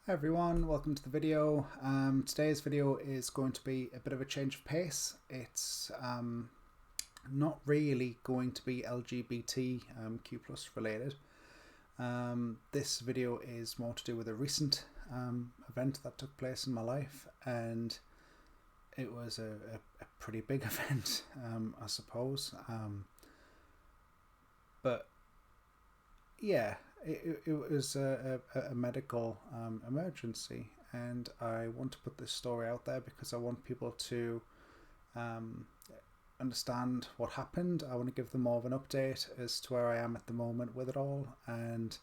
Hi everyone, welcome to the video. Today's video is going to be a bit of a change of pace. It's not really going to be LGBTQ plus related. This video is more to do with a recent event that took place in my life, and it was a pretty big event, I suppose. But yeah, it was a medical emergency, and I want to put this story out there because I want people to understand what happened. I want to give them more of an update as to where I am at the moment with it all, and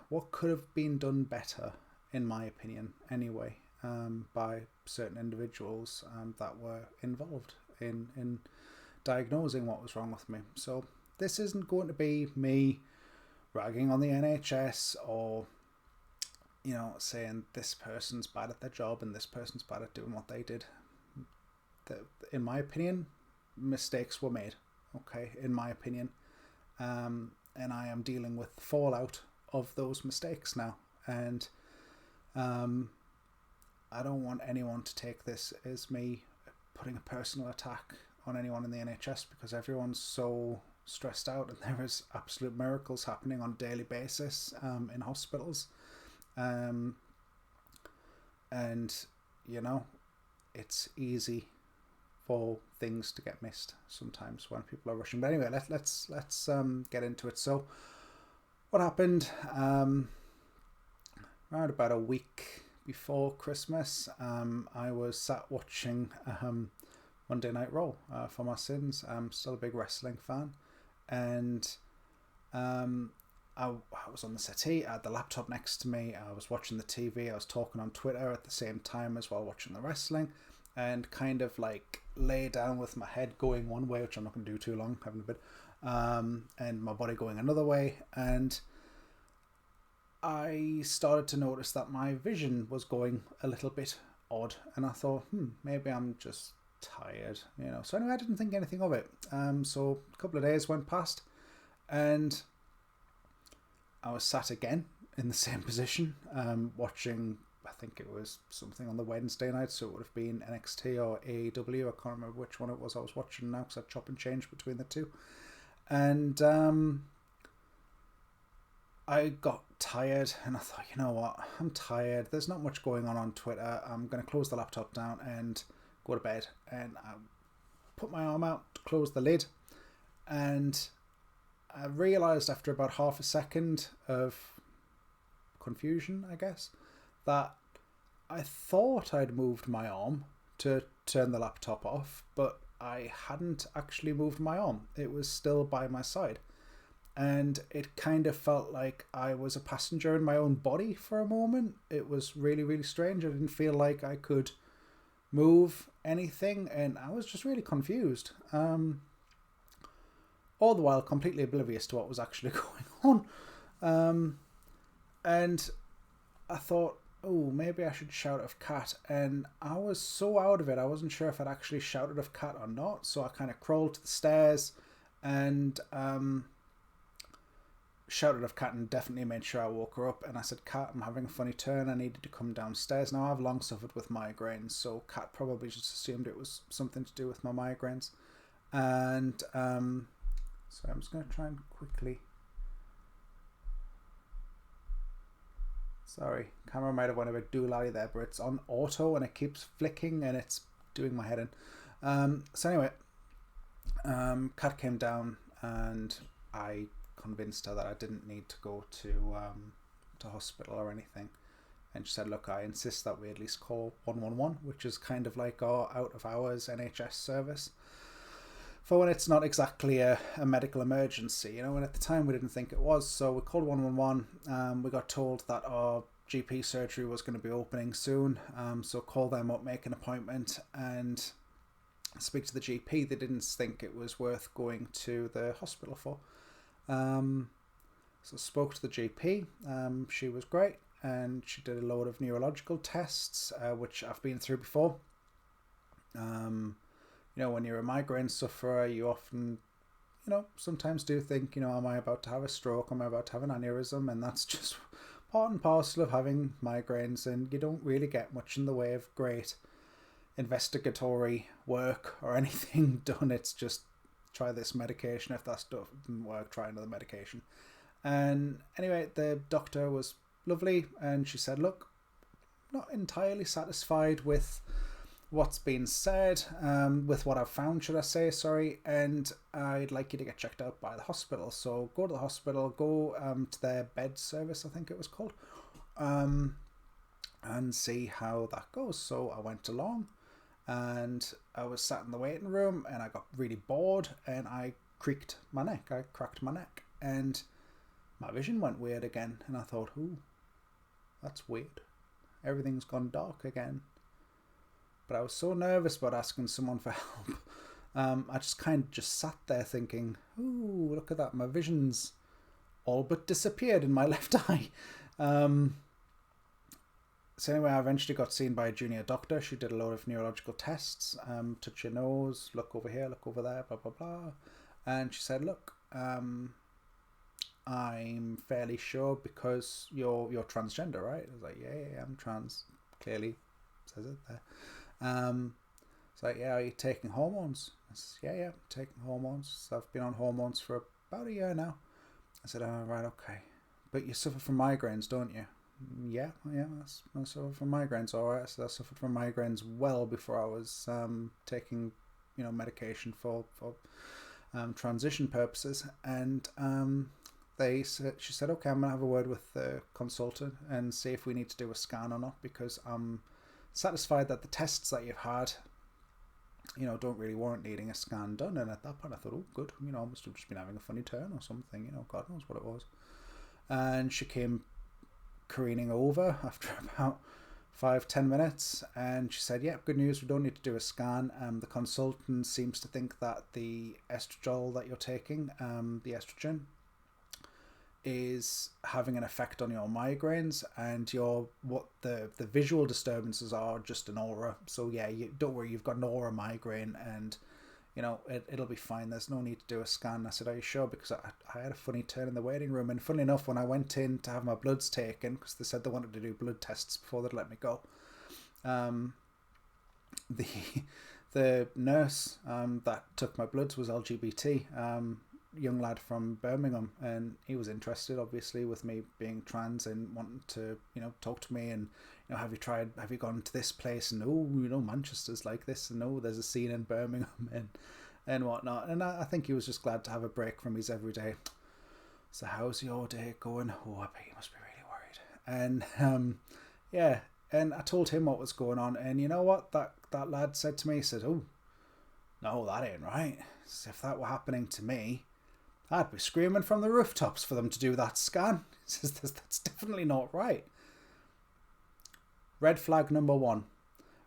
what could have been done better, in my opinion, anyway, by certain individuals that were involved in diagnosing what was wrong with me. So this isn't going to be me ragging on the NHS or, you know, saying this person's bad at their job and this person's bad at doing what they did. In my opinion, mistakes were made, okay, in my opinion. And I am dealing with the fallout of those mistakes now. And I don't want anyone to take this as me putting a personal attack on anyone in the NHS, because everyone's so stressed out and there is absolute miracles happening on a daily basis in hospitals. And, you know, it's easy for things to get missed sometimes when people are rushing. But anyway, let's get into it. So what happened around about a week before Christmas, I was sat watching Monday Night Raw for my sins. I'm still a big wrestling fan, and I was on the settee. I had the laptop next to me. I was watching the TV. I was talking on Twitter at the same time as well, watching the wrestling, and kind of like lay down with my head going one way, which I'm not going to do too long, having a bit, and my body going another way, and I started to notice that my vision was going a little bit odd, and I thought, maybe I'm just tired, you know. So anyway, I didn't think anything of it. So a couple of days went past, and I was sat again in the same position, watching, I think it was something on the Wednesday night, so it would have been NXT or AEW. I can't remember which one it was I was watching now, because I chop and change between the two. And I got tired, and I thought, you know what, I'm tired. There's not much going on Twitter. I'm going to close the laptop down and go to bed. And I put my arm out to close the lid, and I realised after about half a second of confusion, I guess, that I thought I'd moved my arm to turn the laptop off, but I hadn't actually moved my arm. It was still by my side. And it kind of felt like I was a passenger in my own body for a moment. It was really, really strange. I didn't feel like I could move anything, and I was just really confused. All the while completely oblivious to what was actually going on. And I thought, oh, maybe I should shout of Cat. And I was so out of it, I wasn't sure if I'd actually shouted of Cat or not. So I kind of crawled to the stairs and shouted of Cat, and definitely made sure I woke her up. And I said, Cat, I'm having a funny turn. I needed to come downstairs. Now, I've long suffered with migraines, so Cat probably just assumed it was something to do with my migraines. And so I'm just going to try and quickly... Sorry, camera might have went a bit doolally there, but it's on auto and it keeps flicking and it's doing my head in. So anyway, Cat came down, and I convinced her that I didn't need to go to hospital or anything, and she said, look, I insist that we at least call 111, which is kind of like our out of hours NHS service for when it's not exactly a medical emergency, you know. And at the time we didn't think it was, so we called 111. We got told that our GP surgery was going to be opening soon, so call them up, make an appointment and speak to the GP. They didn't think it was worth going to the hospital for. So spoke to the GP. She was great, and she did a load of neurological tests, which I've been through before. You know, when you're a migraine sufferer, you often, sometimes do think, am I about to have a stroke? Am I about to have an aneurysm? And that's just part and parcel of having migraines, and you don't really get much in the way of great investigatory work or anything done. It's just try this medication. If that stuff didn't work, try another medication. And anyway, the doctor was lovely, and she said, look, not entirely satisfied with what's been said, with what I've found, should I say, sorry, and I'd like you to get checked out by the hospital. So go to the hospital, go to their bed service, I think it was called, and see how that goes. So I went along, and I was sat in the waiting room, and I got really bored, and I cracked my neck, and my vision went weird again, and I thought, ooh, that's weird. Everything's gone dark again. But I was so nervous about asking someone for help. I just kind of just sat there thinking, ooh, look at that. My vision's all but disappeared in my left eye. So anyway, I eventually got seen by a junior doctor. She did a lot of neurological tests. Touch your nose, look over here, look over there, blah, blah, blah. And she said, look, I'm fairly sure because you're transgender, right? I was like, yeah, I'm trans. Clearly says it there. It's like, yeah, are you taking hormones? I said, yeah, taking hormones. So I've been on hormones for about a year now. I said, oh, right, okay. But you suffer from migraines, don't you? Yeah, I suffer from migraines, all right. So I suffered from migraines well before I was taking, medication for transition purposes. And she said, okay, I'm going to have a word with the consultant and see if we need to do a scan or not, because I'm satisfied that the tests that you've had, don't really warrant needing a scan done. And at that point I thought, oh, good, I must have just been having a funny turn or something, God knows what it was. And she came careening over after about 5-10 minutes, and she said, yeah, good news, we don't need to do a scan. The consultant seems to think that the estradiol that you're taking, the estrogen, is having an effect on your migraines, and what the visual disturbances are just an aura. So yeah, don't worry, you've got an aura migraine, and it'll be fine. There's no need to do a scan. I said, are you sure? Because I had a funny turn in the waiting room, and funnily enough, when I went in to have my bloods taken, because they said they wanted to do blood tests before they'd let me go, the nurse that took my bloods was LGBT, young lad from Birmingham, and he was interested obviously with me being trans and wanting to talk to me, and have you gone to this place, and Manchester's like this, and there's a scene in Birmingham and whatnot. And I think he was just glad to have a break from his everyday. So how's your day going? I bet you must be really worried. And yeah, and I told him what was going on, and you know what that lad said to me? He said, oh no, that ain't right. So if that were happening to me, I'd be screaming from the rooftops for them to do that scan. He says, that's definitely not right. Red flag number 1.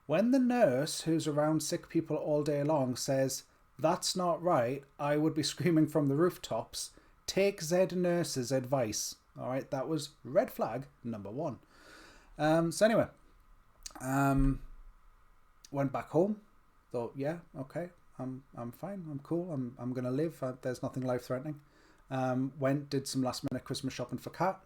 When the nurse who's around sick people all day long says, that's not right, I would be screaming from the rooftops, take Z nurse's advice. All right, that was red flag number 1. So anyway, went back home, thought, yeah, okay, I'm fine, I'm cool, I'm gonna live, there's nothing life threatening. Did some last minute Christmas shopping for Kat.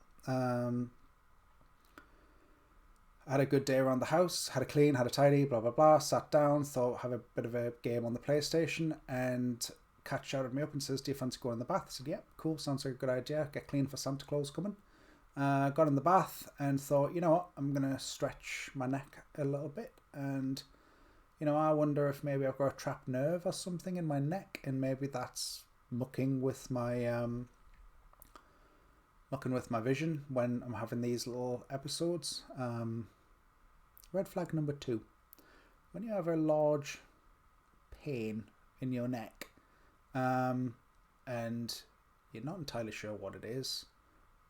Had a good day around the house, had a clean, had a tidy, blah blah blah, sat down, thought have a bit of a game on the PlayStation, and Kat shouted me up and says, do you fancy going in the bath? I said, yeah, cool, sounds like a good idea, get clean for Santa Claus coming. Got in the bath and thought, you know what, I'm gonna stretch my neck a little bit, and I wonder if maybe I've got a trapped nerve or something in my neck, and maybe that's mucking with my vision when I'm having these little episodes. Red flag number 2. When you have a large pain in your neck, and you're not entirely sure what it is,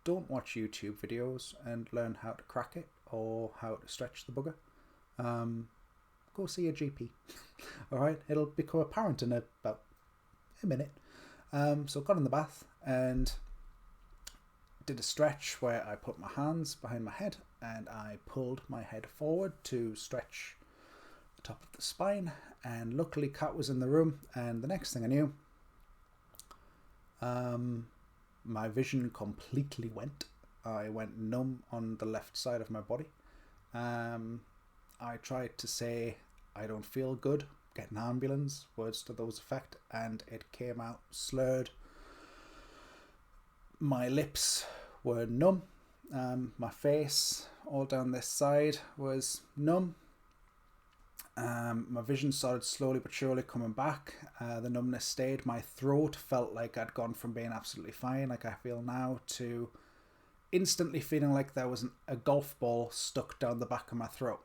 don't watch YouTube videos and learn how to crack it or how to stretch the bugger. Go see a GP. All right, it'll become apparent in about a minute. So got in the bath and did a stretch where I put my hands behind my head and I pulled my head forward to stretch the top of the spine. And luckily Kat was in the room, and the next thing I knew, My vision completely went. I went numb on the left side of my body. I tried to say, I don't feel good, get an ambulance, words to those effect, and it came out slurred. My lips were numb. My face, all down this side, was numb. My vision started slowly but surely coming back. The numbness stayed. My throat felt like I'd gone from being absolutely fine, like I feel now, to instantly feeling like there was a golf ball stuck down the back of my throat.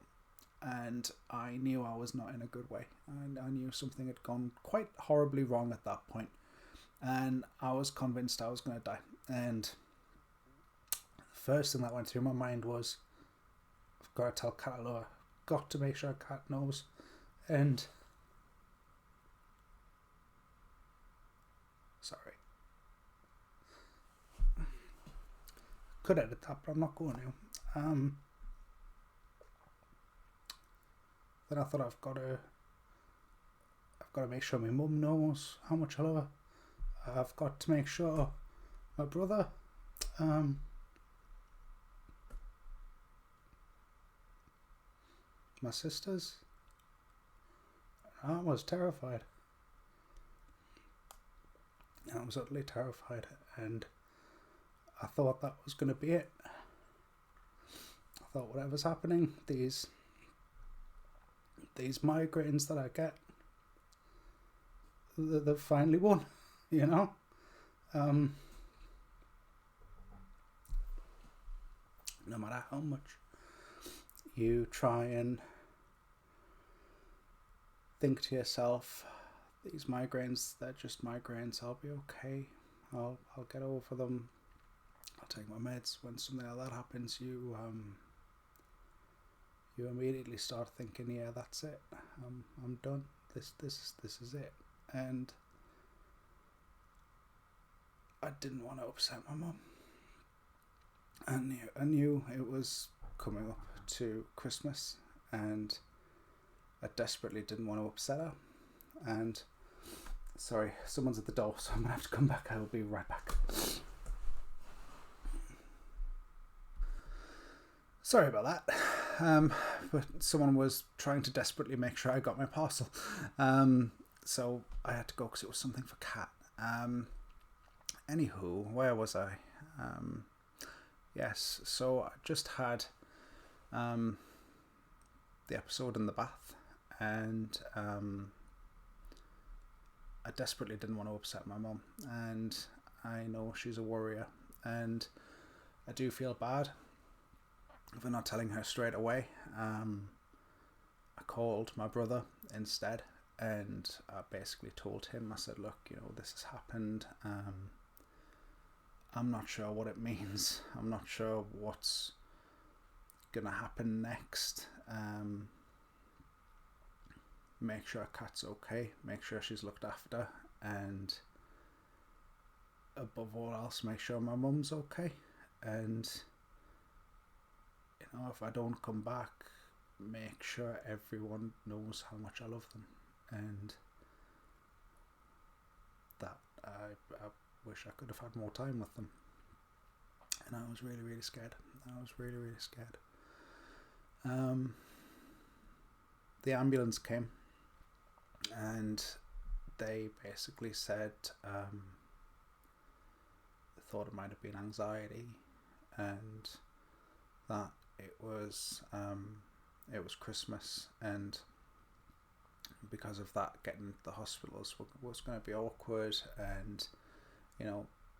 And I knew I was not in a good way. And I knew something had gone quite horribly wrong at that point. And I was convinced I was going to die. And the first thing that went through my mind was, I've got to tell Kat Laura. Got to make sure Kat knows. And sorry, could edit that, but I'm not going to. Then I thought I've got to make sure my mum knows how much I love her. I've got to make sure my brother, my sisters. I was terrified. I was utterly terrified, and I thought that was going to be it. I thought whatever's happening, these migraines that I get, they've finally won, you know. No matter how much you try and think to yourself, these migraines, they're just migraines, I'll be okay, I'll get over them, I'll take my meds. When something like that happens, you immediately start thinking, yeah, that's it, I'm done, this is it. And I didn't want to upset my mum. I knew it was coming up to Christmas, and I desperately didn't want to upset her. And sorry, someone's at the door, so I'm gonna have to come back. I will be right back. Sorry about that. But someone was trying to desperately make sure I got my parcel. So I had to go because it was something for Kat. Anywho, where was I? Yes, so I just had the episode in the bath, and I desperately didn't want to upset my mum, and I know she's a worrier, and I do feel bad for not telling her straight away. I called my brother instead, and I basically told him, I said, look, this has happened. I'm not sure what it means. I'm not sure what's gonna happen next. Make sure Kat's okay, make sure she's looked after, and above all else, make sure my mum's okay. And if I don't come back, make sure everyone knows how much I love them. And that I wish I could have had more time with them. And I was really, really scared. The ambulance came, and they basically said they thought it might have been anxiety, and that it was Christmas, and because of that, getting to the hospitals was going to be awkward, and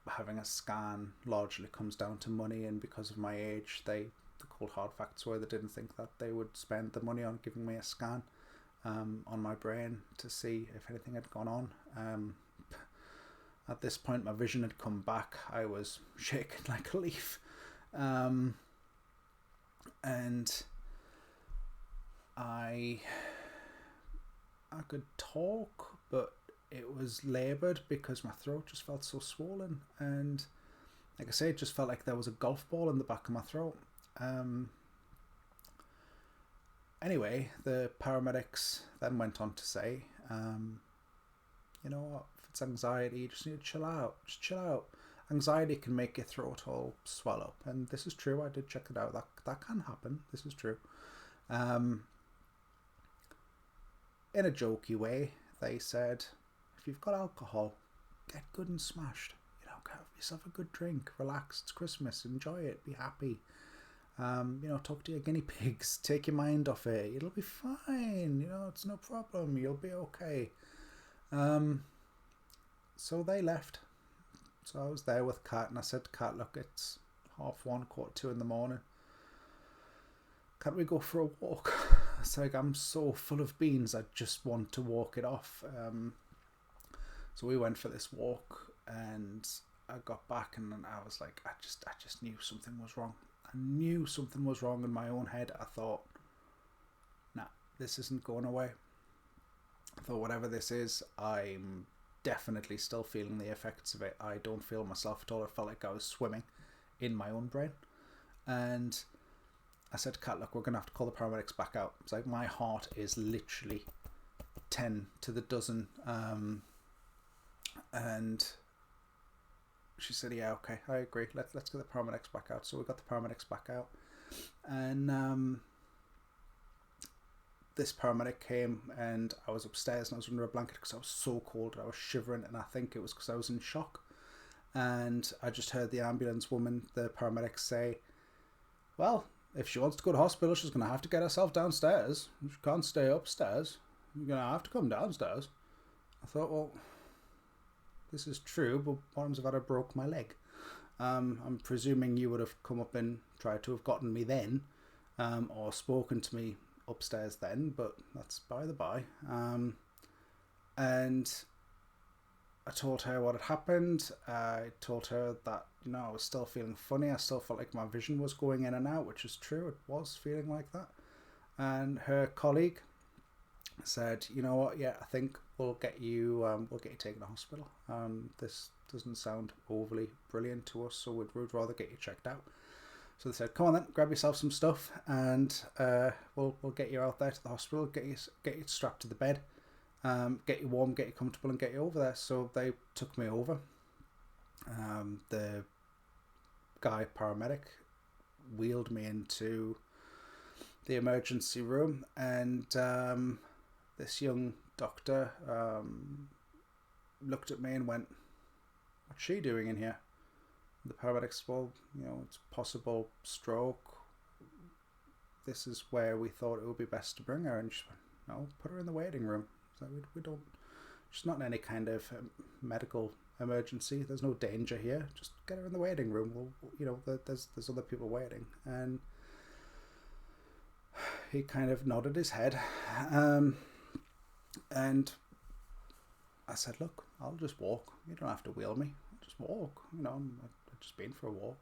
having a scan largely comes down to money, and because of my age, the cold hard facts were they didn't think that they would spend the money on giving me a scan on my brain to see if anything had gone on. At this point, my vision had come back. I was shaking like a leaf, and I could talk, but it was laboured because my throat just felt so swollen, and like I say, it just felt like there was a golf ball in the back of my throat. Anyway, the paramedics then went on to say, it's anxiety, you just need to chill out. Just chill out. Anxiety can make your throat all swell up, and this is true. I did check it out. That can happen. This is true. In a jokey way, they said, if you've got alcohol, get good and smashed. Have yourself a good drink, relax. It's Christmas. Enjoy it. Be happy. Talk to your guinea pigs. Take your mind off it. It'll be fine. It's no problem. You'll be okay. So they left. So I was there with Kat, and I said to Kat, look, it's 1:30, 2:45 in the morning. Can't we go for a walk? It's like, I'm so full of beans, I just want to walk it off. So we went for this walk, and I got back, and I was like, I just knew something was wrong. I knew something was wrong in my own head. I thought, nah, this isn't going away. I thought, whatever this is, I'm definitely still feeling the effects of it. I don't feel myself at all. It felt like I was swimming in my own brain. And I said to Kat, look, we're going to have to call the paramedics back out. It's like, my heart is literally 10 to the dozen. And she said, yeah, okay, I agree. Let's get the paramedics back out. So we got the paramedics back out. And this paramedic came, and I was upstairs, and I was under a blanket because I was so cold. I was shivering, and I think it was because I was in shock. And I just heard the ambulance woman, the paramedic, say, well, if she wants to go to hospital, she's going to have to get herself downstairs. She can't stay upstairs. You're going to have to come downstairs. I thought, well, this is true, but what happens if I broke my leg? I'm presuming you would have come up and tried to have gotten me then, or spoken to me upstairs then, but that's by the by. And I told her what had happened. I told her that, I was still feeling funny. I still felt like my vision was going in and out, which is true. It was feeling like that. And her colleague said, you know what, yeah, I think we'll get you taken to hospital. This doesn't sound overly brilliant to us, so we'd rather get you checked out. So they said, come on then, grab yourself some stuff, and we'll get you out there to the hospital, get you strapped to the bed, get you warm, get you comfortable, and get you over there. So they took me over. The guy paramedic wheeled me into the emergency room, and this young doctor looked at me and went, what's she doing in here? The paramedics, well, it's possible stroke. This is where we thought it would be best to bring her. And she went, no, put her in the waiting room. So we don't, she's not in any kind of medical emergency. There's no danger here. Just get her in the waiting room. There's other people waiting. And he kind of nodded his head. And I said, look, I'll just walk. You don't have to wheel me. I'll just walk. I've just been for a walk.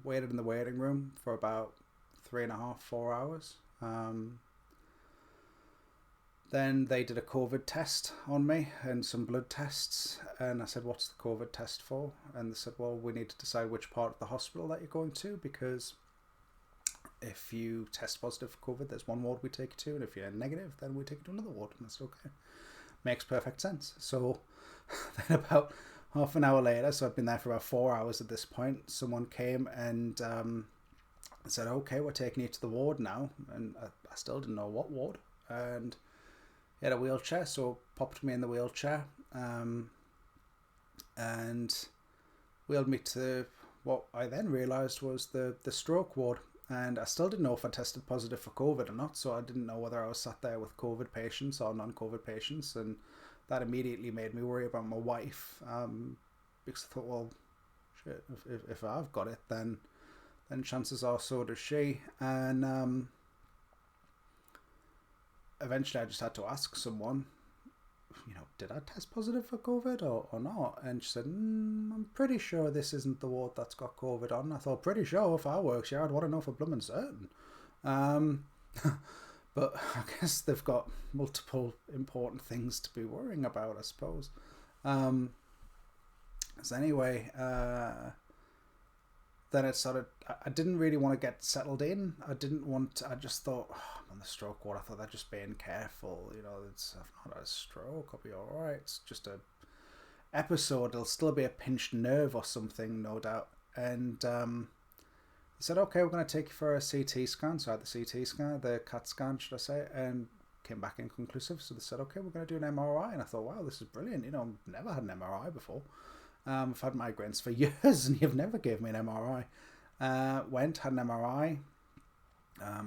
Waited in the waiting room for about 3.5, 4 hours. Then they did a COVID test on me and some blood tests. And I said, what's the COVID test for? And they said, well, we need to decide which part of the hospital that you're going to, because if you test positive for COVID, there's one ward we take you to, and if you're negative, then we take you to another ward. And that's okay. Makes perfect sense. So then about half an hour later, so I've been there for about 4 hours at this point, someone came and said, okay, we're taking you to the ward now. And I still didn't know what ward. And he had a wheelchair, so popped me in the wheelchair and wheeled me to what I then realised was the stroke ward. And I still didn't know if I tested positive for COVID or not, so I didn't know whether I was sat there with COVID patients or non-COVID patients, and that immediately made me worry about my wife, because I thought, well, shit, if I've got it, then chances are so does she. And eventually I just had to ask someone, did I test positive for COVID or not? And she said, I'm pretty sure this isn't the ward that's got COVID on. I thought, pretty sure, if I works here, I'd want to know for blooming certain. But I guess they've got multiple important things to be worrying about, I suppose. So anyway, then it started, I didn't really want to get settled in. I just thought, I'm on the stroke ward. I thought I'd just being careful. I've not had a stroke. I'll be all right. It's just episode, there'll still be a pinched nerve or something, no doubt. And they said, okay, we're going to take you for a CT scan. So I had the CT scan, the CAT scan, should I say, and came back inconclusive. So they said, okay, we're going to do an MRI. And I thought, wow, this is brilliant. You know, I've never had an MRI before. I've had migraines for years and you've never gave me an MRI. Went, had an MRI,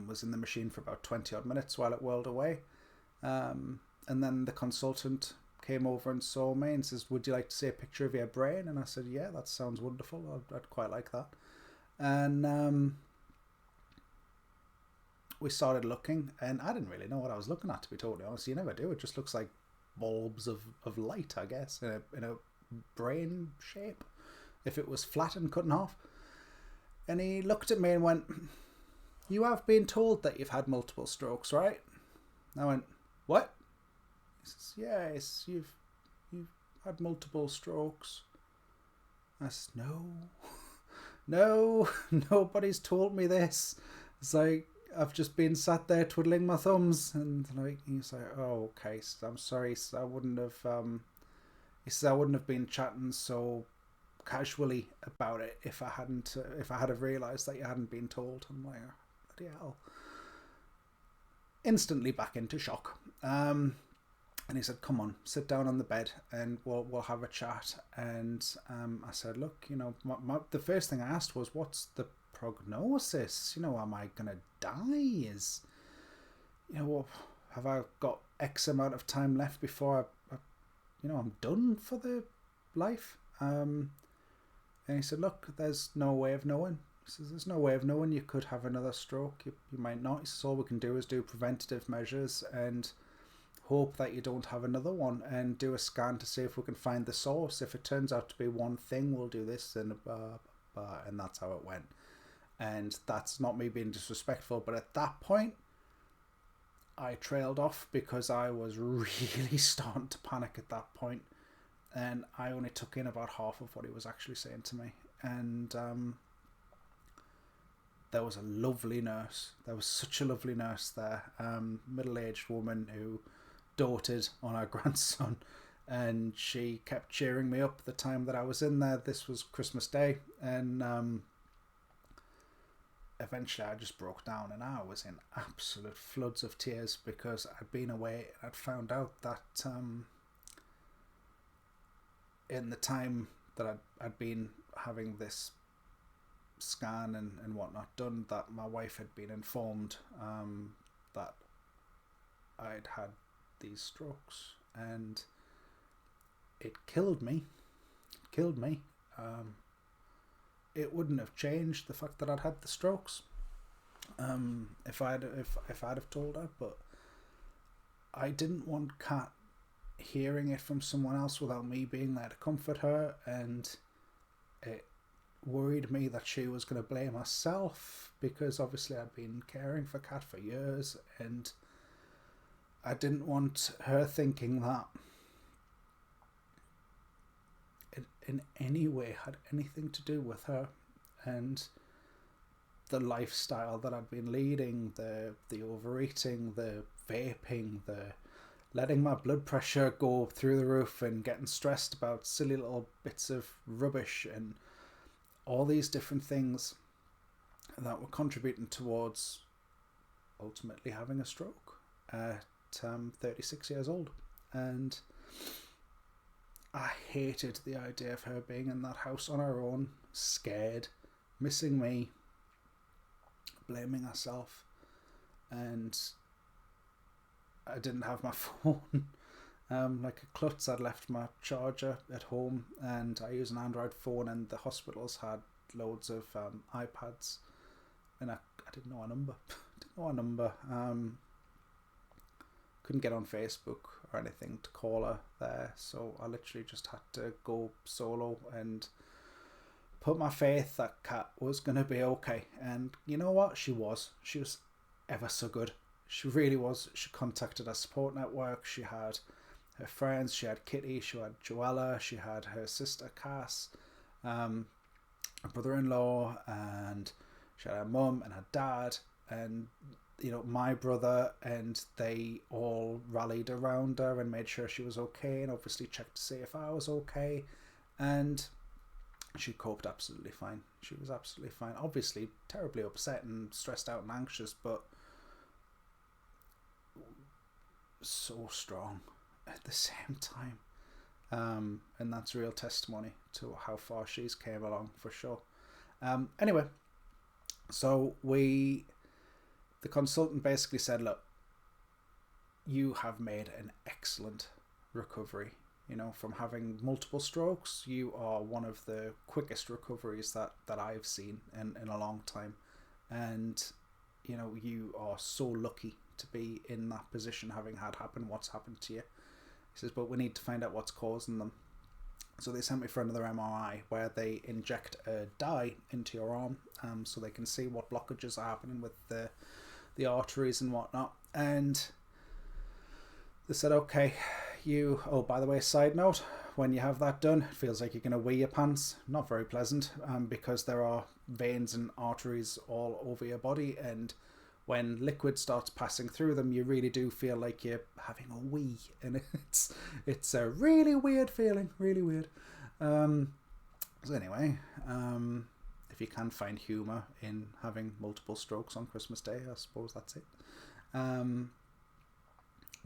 was in the machine for about 20 odd minutes while it whirled away. And then the consultant came over and saw me and says, would you like to see a picture of your brain? And I said, yeah, that sounds wonderful. I'd quite like that. And we started looking, and I didn't really know what I was looking at, to be totally honest. You never do. It just looks like bulbs of light, I guess, in a brain shape, if it was flat and cut in half. And he looked at me and went, you have been told that you've had multiple strokes, right? I went, what? He says, yes, you've had multiple strokes. I said, no, nobody's told me this. It's like, I've just been sat there twiddling my thumbs. And like, he's like, oh, okay, so I'm sorry, so I wouldn't have, he says, I wouldn't have been chatting so casually about it if I had have realised that you hadn't been told. I'm like, oh, bloody hell. Instantly back into shock. And he said, come on, sit down on the bed and we'll have a chat. And I said, look, you know, the first thing I asked was, what's the prognosis? You know, am I going to die? Have I got X amount of time left before I'm done for the life? And he said, look, there's no way of knowing. He says, there's no way of knowing. You could have another stroke. You might not. He says, all we can do is do preventative measures and hope that you don't have another one, and do a scan to see if we can find the source. If it turns out to be one thing, we'll do this, and that's how it went. And that's not me being disrespectful, but at that point I trailed off because I was really starting to panic at that point, and I only took in about half of what he was actually saying to me. And there was a lovely nurse. There was such a lovely nurse there, middle-aged woman who doted on our grandson, and she kept cheering me up the time that I was in there. This was Christmas Day, and eventually I just broke down, and I was in absolute floods of tears because I'd been away and I'd found out that in the time that I'd been having this scan and whatnot done, that my wife had been informed that I'd had these strokes, and it killed me. It wouldn't have changed the fact that I'd had the strokes if I'd have told her, but I didn't want Kat hearing it from someone else without me being there to comfort her, and it worried me that she was going to blame herself, because obviously I'd been caring for Kat for years, and I didn't want her thinking that it in any way had anything to do with her and the lifestyle that I'd been leading, the overeating, the vaping, the letting my blood pressure go through the roof and getting stressed about silly little bits of rubbish, and all these different things that were contributing towards ultimately having a stroke at 36 years old. And I hated the idea of her being in that house on her own, scared, missing me, blaming herself. And I didn't have my phone. Like a klutz, I'd left my charger at home, and I use an Android phone, and the hospitals had loads of iPads, and I didn't know her number. Couldn't get on Facebook or anything to call her there, so I literally just had to go solo and put my faith that Kat was going to be okay. And you know what? She was ever so good. She really was. She contacted her support network. She had her friends. She had Kitty. She had Joella. She had her sister Cass, her brother-in-law, and she had her mum and her dad. And my brother, and they all rallied around her and made sure she was okay, and obviously checked to see if I was okay. And she coped absolutely fine. She was absolutely fine. Obviously terribly upset and stressed out and anxious, but so strong at the same time. And that's real testimony to how far she's came along, for sure. Anyway, so the consultant basically said, look, you have made an excellent recovery. From having multiple strokes, you are one of the quickest recoveries that I've seen in a long time. And, you are so lucky to be in that position, having had happen what's happened to you. He says, but we need to find out what's causing them. So they sent me for another MRI where they inject a dye into your arm, so they can see what blockages are happening with the arteries and whatnot. And they said, okay, by the way, side note, when you have that done, it feels like you're going to wee your pants. Not very pleasant, because there are veins and arteries all over your body, and when liquid starts passing through them, you really do feel like you're having a wee, and it's a really weird feeling, really weird. So anyway, if you can find humour in having multiple strokes on Christmas Day, I suppose that's it.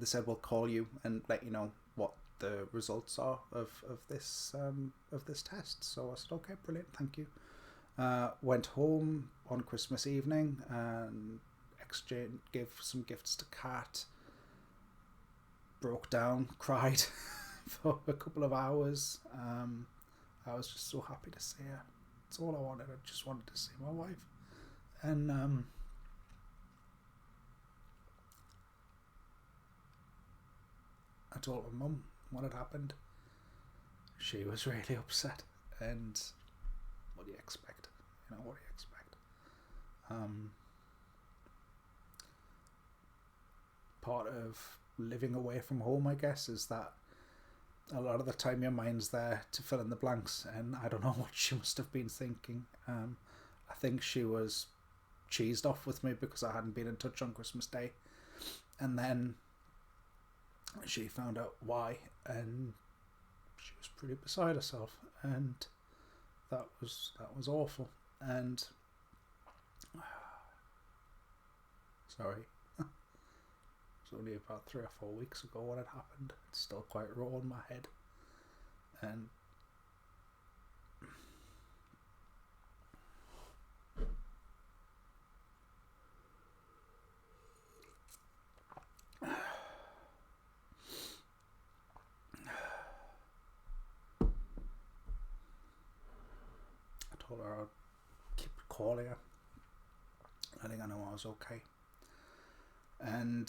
They said we'll call you and let you know what the results are of this test. So I said, okay, brilliant, thank you. Went home on Christmas evening and gave some gifts to Kat. Broke down, cried for a couple of hours. I was just so happy to see her. That's all I wanted. I just wanted to see my wife. And I told my mum what had happened. She was really upset. And what do you expect? What do you expect? Part of living away from home, I guess, is that a lot of the time your mind's there to fill in the blanks, and I don't know what she must have been thinking. I think she was cheesed off with me because I hadn't been in touch on Christmas Day, and then she found out why, and she was pretty beside herself, and that was awful. And sorry, it was only about 3 or 4 weeks ago when it happened. It's still quite raw in my head, and I told her I'd keep calling her, letting her know I was okay. And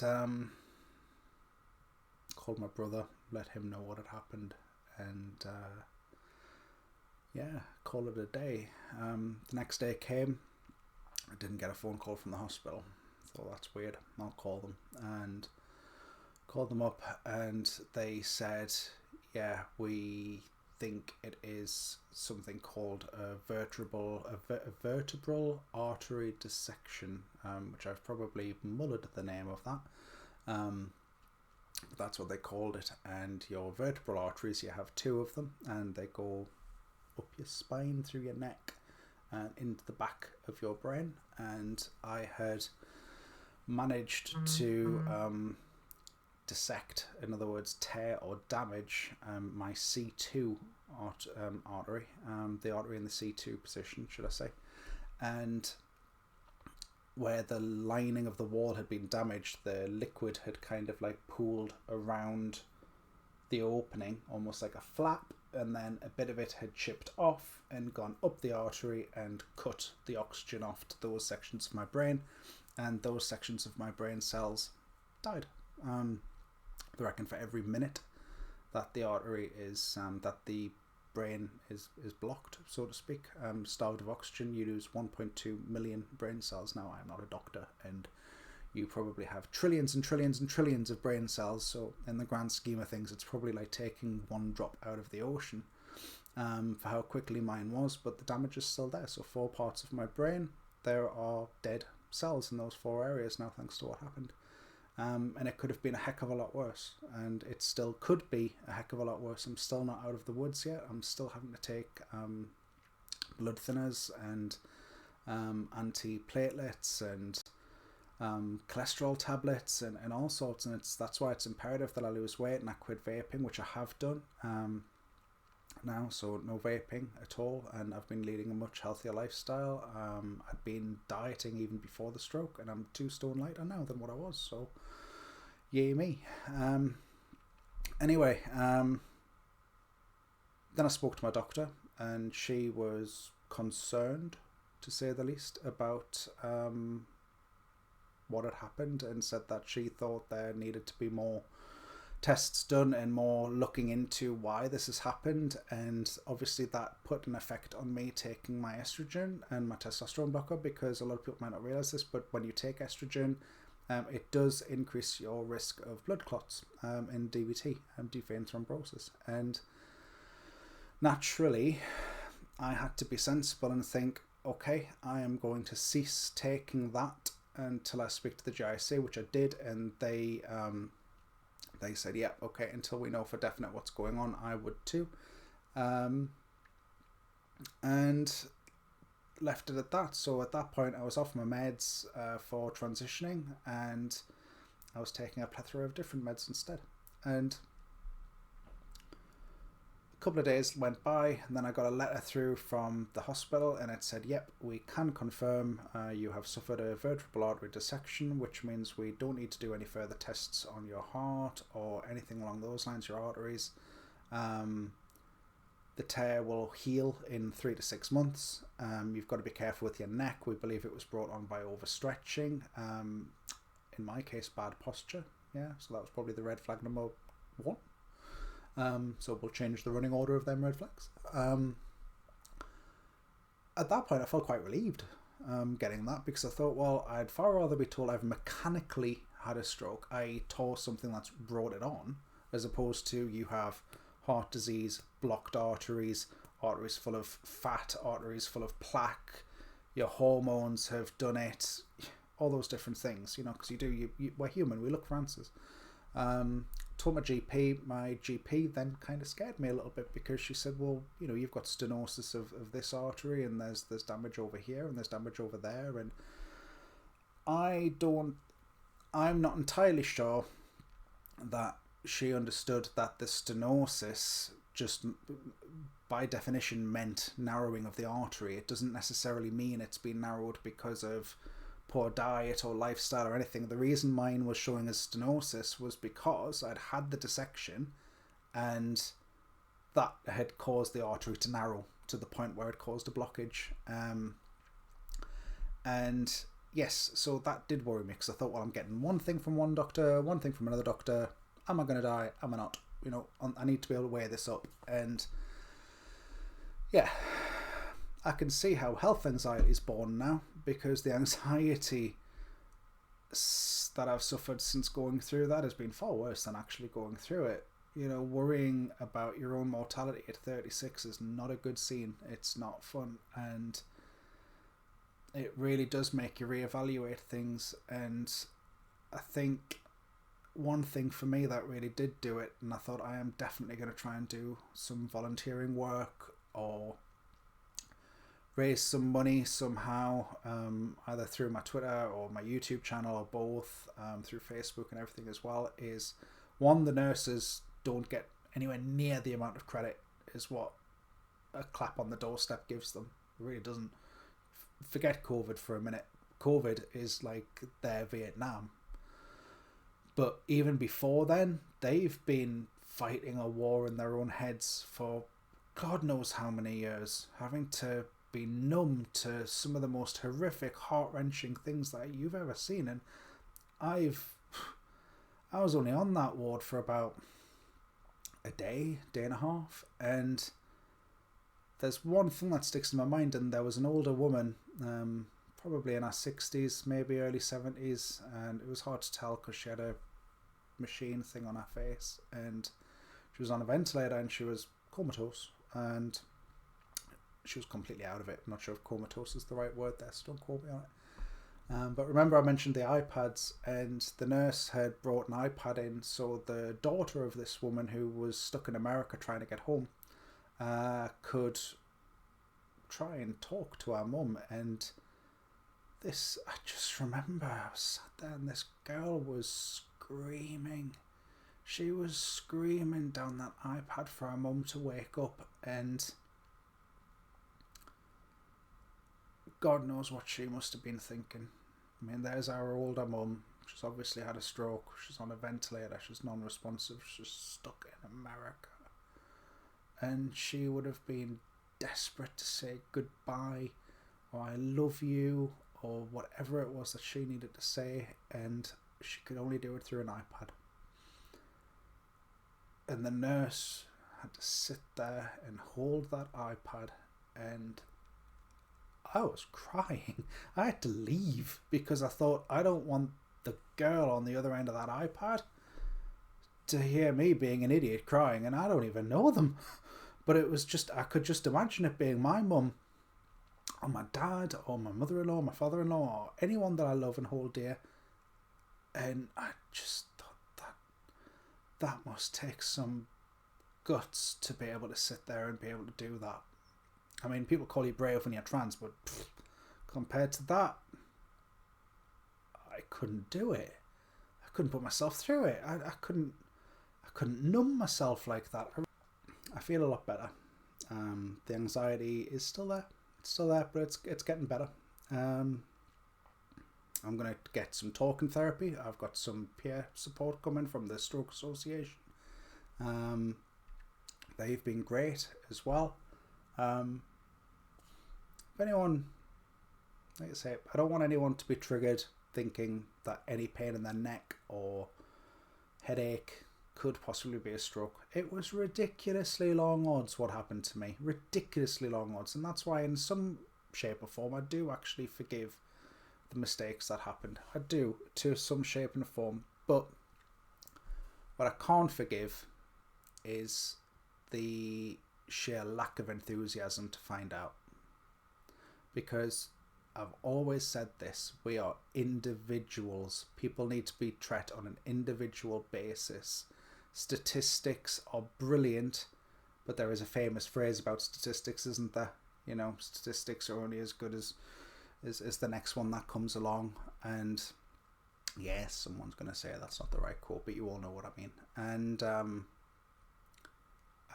called my brother, let him know what had happened, and call it a day. The next day came. I didn't get a phone call from the hospital. Thought that's weird. I'll call them, and called them up, and they said, yeah, we think it is something called a vertebral artery dissection, which I've probably mullered the name of that. But that's what they called it. And your vertebral arteries, you have 2 of them, and they go up your spine, through your neck, and into the back of your brain. And I had managed to dissect, in other words, tear or damage my C2 artery, the artery in the C2 position, should I say, and where the lining of the wall had been damaged, the liquid had kind of like pooled around the opening, almost like a flap, and then a bit of it had chipped off and gone up the artery and cut the oxygen off to those sections of my brain, and those sections of my brain cells died. They reckon for every minute that the artery is that the brain is blocked, so to speak, starved of oxygen, you lose 1.2 million brain cells. Now, I'm not a doctor, and you probably have trillions and trillions and trillions of brain cells, so in the grand scheme of things, it's probably like taking one drop out of the ocean for how quickly mine was, but the damage is still there. So 4 parts of my brain, there are dead cells in those 4 areas now, thanks to what happened. And it could have been a heck of a lot worse, and it still could be a heck of a lot worse. I'm still not out of the woods yet. I'm still having to take blood thinners and anti-platelets and cholesterol tablets and all sorts, and that's why it's imperative that I lose weight and I quit vaping, which I have done now, so no vaping at all, and I've been leading a much healthier lifestyle. I'd been dieting even before the stroke, and I'm 2 stone lighter now than what I was, so yay me. Anyway, then I spoke to my doctor, and she was concerned, to say the least, about what had happened, and said that she thought there needed to be more tests done and more looking into why this has happened. And obviously that put an effect on me taking my estrogen and my testosterone blocker, because a lot of people might not realize this, but when you take estrogen, it does increase your risk of blood clots in DVT, deep vein thrombosis. And naturally I had to be sensible and think, okay, I am going to cease taking that until I speak to the GIC, which I did, and they said, yeah, okay, until we know for definite what's going on, I would too. And left it at that. So at that point I was off my meds for transitioning, and I was taking a plethora of different meds instead. And a couple of days went by, and then I got a letter through from the hospital, and it said, yep, we can confirm you have suffered a vertebral artery dissection, which means we don't need to do any further tests on your heart or anything along those lines, your arteries. The tear will heal in 3 to 6 months. You've got to be careful with your neck. We believe it was brought on by overstretching. In my case, bad posture. Yeah, so that was probably the red flag number 1. So we'll change the running order of them red flags. At that point I felt quite relieved getting that, because I thought, well, I'd far rather be told I've mechanically had a stroke, i.e. tore something that's brought it on, as opposed to you have heart disease, blocked arteries, arteries full of fat, arteries full of plaque, your hormones have done it, all those different things, you know, because we're human, we look for answers. Told my GP then kind of scared me a little bit, because she said, well, you know, you've got stenosis of this artery, and there's damage over here and there's damage over there, and I'm not entirely sure that she understood that the stenosis just by definition meant narrowing of the artery. It doesn't necessarily mean it's been narrowed because of poor diet or lifestyle or anything. The reason mine was showing as stenosis was because I'd had the dissection, and that had caused the artery to narrow to the point where it caused a blockage. And yes, so that did worry me, because I thought, well, I'm getting one thing from one doctor, one thing from another doctor. Am I going to die? Am I not? You know, I need to be able to weigh this up. And yeah, I can see how health anxiety is born now, because the anxiety that I've suffered since going through that has been far worse than actually going through it. You know, worrying about your own mortality at 36 is not a good scene. It's not fun, and it really does make you reevaluate things. And I think one thing for me that really did do it, and I thought, I am definitely going to try and do some volunteering work or raise some money somehow, either through my Twitter or my YouTube channel, or both, through Facebook and everything as well, is one, the nurses don't get anywhere near the amount of credit as what a clap on the doorstep gives them. It really doesn't. Forget COVID for a minute. COVID is like their Vietnam. But even before then, they've been fighting a war in their own heads for God knows how many years, having to be numb to some of the most horrific, heart-wrenching things that you've ever seen. And I was only on that ward for about a day and a half, and there's one thing that sticks in my mind, and there was an older woman, probably in her 60s, maybe early 70s, and it was hard to tell because she had a machine thing on her face, and she was on a ventilator, and she was comatose, and she was completely out of it. I'm not sure if comatose is the right word there, so don't quote me on it. But remember I mentioned the iPads, and the nurse had brought an iPad in so the daughter of this woman who was stuck in America trying to get home could try and talk to our mum. And this, I just remember I was sat there and this girl was screaming. She was screaming down that iPad for our mum to wake up, and God knows what she must have been thinking. I mean, there's our older mum. She's obviously had a stroke. She's on a ventilator. She's non-responsive. She's stuck in America. And she would have been desperate to say goodbye, or I love you, or whatever it was that she needed to say, and she could only do it through an iPad. And the nurse had to sit there and hold that iPad, and I was crying. I had to leave because I thought, I don't want the girl on the other end of that iPad to hear me being an idiot crying, and I don't even know them. But it was just, I could just imagine it being my mum, or my dad, or my mother-in-law, or my father-in-law, or anyone that I love and hold dear. And I just thought that must take some guts to be able to sit there and be able to do that. I mean, people call you brave when you're trans, but compared to that, I couldn't do it. I couldn't put myself through it. I couldn't numb myself like that. I feel a lot better. The anxiety is still there. It's still there, but it's getting better. I'm going to get some talking therapy. I've got some peer support coming from the Stroke Association. They've been great as well. If anyone, like I say, I don't want anyone to be triggered thinking that any pain in their neck or headache could possibly be a stroke. It was ridiculously long odds what happened to me. Ridiculously long odds. And that's why in some shape or form I do actually forgive the mistakes that happened. I do, to some shape and form. But what I can't forgive is the sheer lack of enthusiasm to find out. Because I've always said this, we are individuals. People need to be treated on an individual basis. Statistics are brilliant, but there is a famous phrase about statistics, isn't there? You know, statistics are only as good as the next one that comes along. And yes, someone's going to say that's not the right quote, but you all know what I mean. And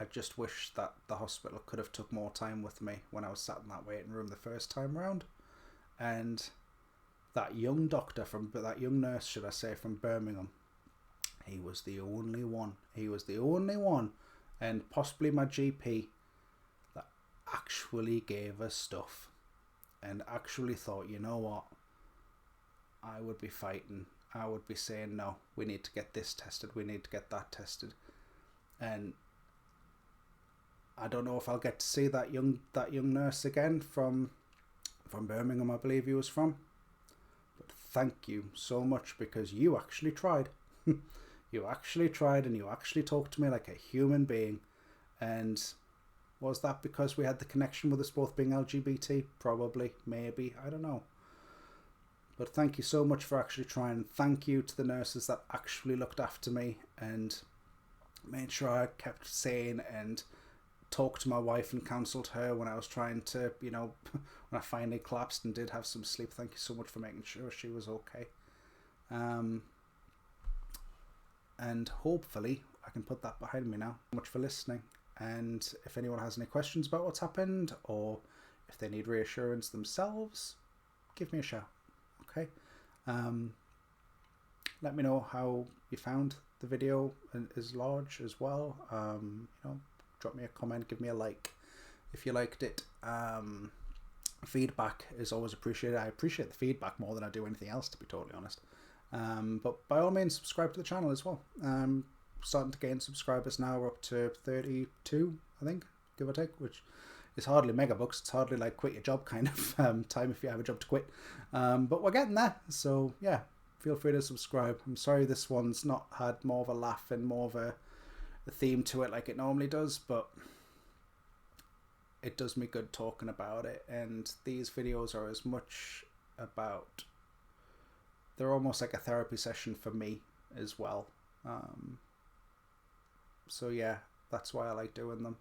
I just wish that the hospital could have took more time with me when I was sat in that waiting room the first time round. And that young doctor that young nurse, should I say, from Birmingham, he was the only one. He was the only one, and possibly my GP, that actually gave us stuff and actually thought, you know what, I would be fighting. I would be saying, no, we need to get this tested. We need to get that tested. And I don't know if I'll get to see that young nurse again from Birmingham, I believe he was from. But thank you so much, because you actually tried. You actually tried, and you actually talked to me like a human being. And was that because we had the connection with us both being LGBT? Probably, maybe, I don't know. But thank you so much for actually trying. Thank you to the nurses that actually looked after me and made sure I kept sane, and talked to my wife and counselled her when I was trying to, you know, when I finally collapsed and did have some sleep. Thank you so much for making sure she was okay. And hopefully I can put that behind me now. Thank you much for listening. And if anyone has any questions about what's happened, or if they need reassurance themselves, give me a shout. Okay. Let me know how you found the video is large as well. You know, drop me a comment, give me a like if you liked it. Feedback is always appreciated. I appreciate the feedback more than I do anything else, to be totally honest. But by all means, subscribe to the channel as well. Starting to gain subscribers now. We're up to 32, I think, give or take, which is hardly mega bucks. It's hardly like quit your job kind of time if you have a job to quit. But we're getting there. So yeah, feel free to subscribe. I'm sorry this one's not had more of a laugh and more of a theme to it like it normally does, but it does me good talking about it. And these videos are as much about they're almost like a therapy session for me as well. So yeah, that's why I like doing them.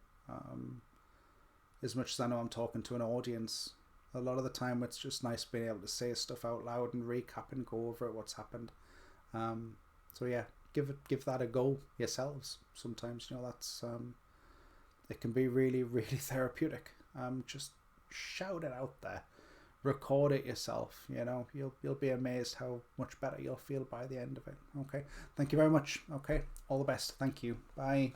As much as I know I'm talking to an audience, a lot of the time it's just nice being able to say stuff out loud and recap and go over what's happened. So yeah, give that a go yourselves. Sometimes, you know, that's it can be really, really therapeutic. Just shout it out there, record it yourself. You know, you'll be amazed how much better you'll feel by the end of it. Okay, thank you very much. Okay, all the best. Thank you. Bye.